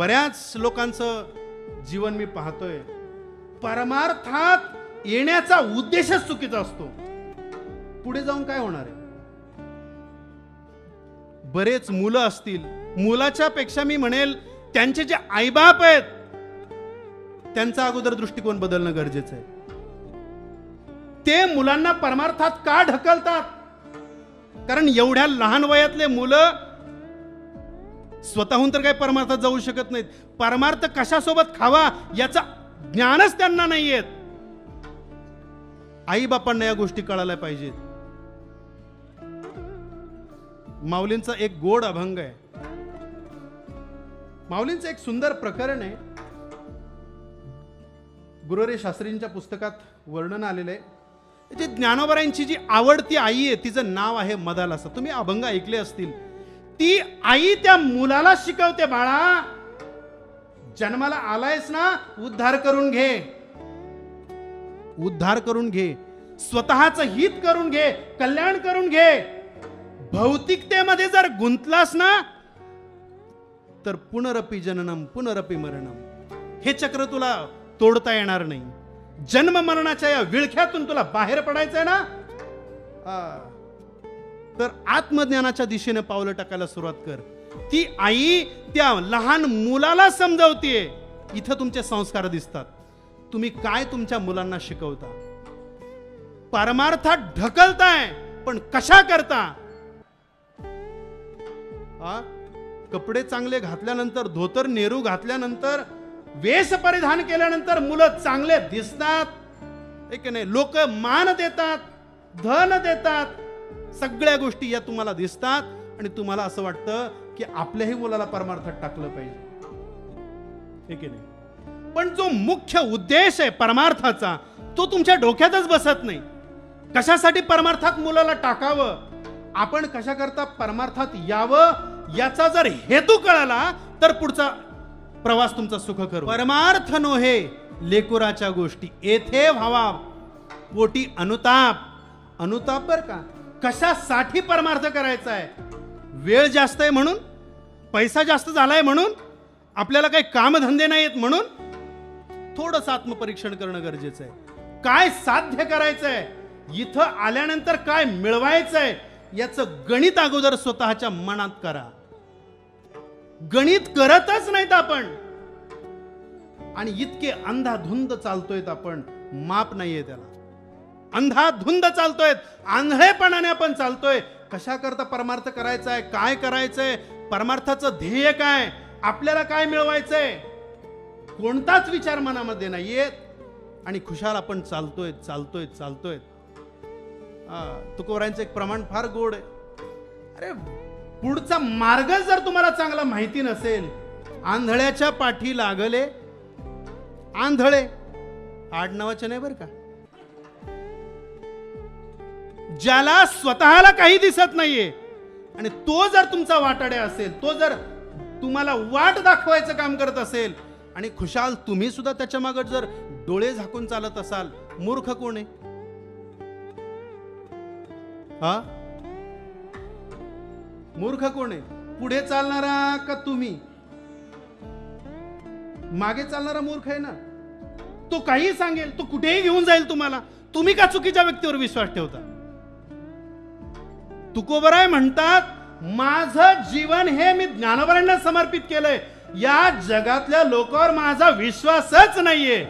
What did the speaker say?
बऱ्याच लोकांचं जीवन मी पाहतोय, परमार्थात येण्याचा उद्देशच चुकीचा असतो. पुढे जाऊन काय होणार आहे? बरेच मुलं असतील, मुलाच्या पेक्षा मी म्हणेल त्यांचे जे आईबाप आहेत त्यांचा अगोदर दृष्टिकोन बदलणं गरजेचं आहे. ते मुलांना परमार्थात का ढकलतात? कारण एवढ्या लहान वयातले मुलं स्वतःहून तर काही परमार्थात जाऊ शकत नाहीत. परमार्थ कशासोबत खावा याचा ज्ञानच त्यांना नाही येत. आई बापांना या गोष्टी कळायला पाहिजेत. माऊलींचा एक गोड अभंग आहे, माऊलींचं एक सुंदर प्रकरण आहे, गुरुरे शास्त्रींच्या पुस्तकात वर्णन आलेलं आहे. जी ज्ञानोबारांची जी आवडती आई आहे तिचं नाव आहे मदालसा. तुम्ही अभंग ऐकले असतील. ती आई त्या मुलाला शिकवते, बाळा जन्माला आलायस ना, उद्धार करून घे, उद्धार करून घे, स्वतःचं हित करून घे, कल्याण करून घे. भौतिकतेमध्ये जर गुंतलास ना तर पुनरपि जननम पुनरपि मरणम, हे चक्र तुला तोडता येणार नाही. जन्म मरणाच्या या विळख्यातून तुला बाहेर पडायचंय ना, तर आत्मज्ञानाच्या दिशेने पावलं टाकायला सुरुवात कर. ती आई त्या लहान मुलाला समजावतीये. इथं तुमचे संस्कार दिसतात. तुम्ही काय तुमच्या मुलांना शिकवता? परमार्थात ढकलताय, पण कशा करता? कपडे चांगले घातल्यानंतर, धोतर नेहरू घातल्यानंतर, वेश परिधान केल्यानंतर मुलं चांगले दिसतात, एक नाही, लोक मान देतात, धन देतात, सगळ्या गोष्टी या तुम्हाला दिसतात आणि तुम्हाला असं वाटतं की आपल्याही मुलाला परमार्थात टाकलं पाहिजे, एक नाही. पण जो मुख्य उद्देश आहे परमार्थाचा तो तुमच्या डोक्यातच बसत नाही. कशासाठी परमार्थात मुलाला टाकावं, आपण कशा करता परमार्थात यावं याचा जर हेतू कळाला तर पुढचा प्रवास तुमचा सुख करू. परमार्थ नोहे लेकुराच्या गोष्टी, येथे व्हावा पोटी अनुताप. अनुताप बर का, कशासाठी परमार्थ करायचा आहे? वेळ जास्त आहे म्हणून, पैसा जास्त झालाय म्हणून, आपल्याला काही कामधंदे नाहीत म्हणून? थोडंसं आत्मपरीक्षण करणं गरजेचं आहे. काय साध्य करायचंय, इथं आल्यानंतर काय मिळवायचंय याचं गणित अगोदर स्वतःच्या मनात करा. गणित करतच नाहीत आपण आणि इतके अंधाधुंद चालतोय आपण, माप नाहीये त्याला. अंधाधुंद चालतोय, आंधळेपणाने आपण चालतोय. कशा करता परमार्थ करायचा आहे, काय करायचंय, परमार्थाचं ध्येय काय, आपल्याला काय मिळवायचंय, कोणताच विचार मनामध्ये नाहीये आणि खुशाल आपण चालतोय चालतोय चालतोय. तुकोबारांचं एक प्रमाण फार गोड आहे. अरे पुढचा मार्ग जर तुम्हाला चांगला माहिती नसेल, आंधळ्याच्या पाठी लागले, आंधळे आडनावाचे नाही बर का, ज्याला स्वतःला काही दिसत नाहीये आणि तो जर तुमचा वाटाड्या असेल, तो जर तुम्हाला वाट दाखवायचं काम करत असेल आणि खुशाल तुम्ही सुद्धा त्याच्या मागे जर डोळे झाकून चालत असाल, मूर्ख कोण आहे? हा, मूर्ख कोण आहे? पुढे चालणारा का तुम्ही? मागे चालणारा मूर्ख आहे ना. तो काही सांगेल, तो कुठेही घेऊन जाईल तुम्हाला. तुम्ही का चुकीच्या व्यक्तीवर विश्वास ठेवता? तुकोबाराय म्हणतात, माझं जीवन हे मी ज्ञानोबारांना समर्पित केलंय. या जगातल्या लोकांवर माझा विश्वासच नाहीये.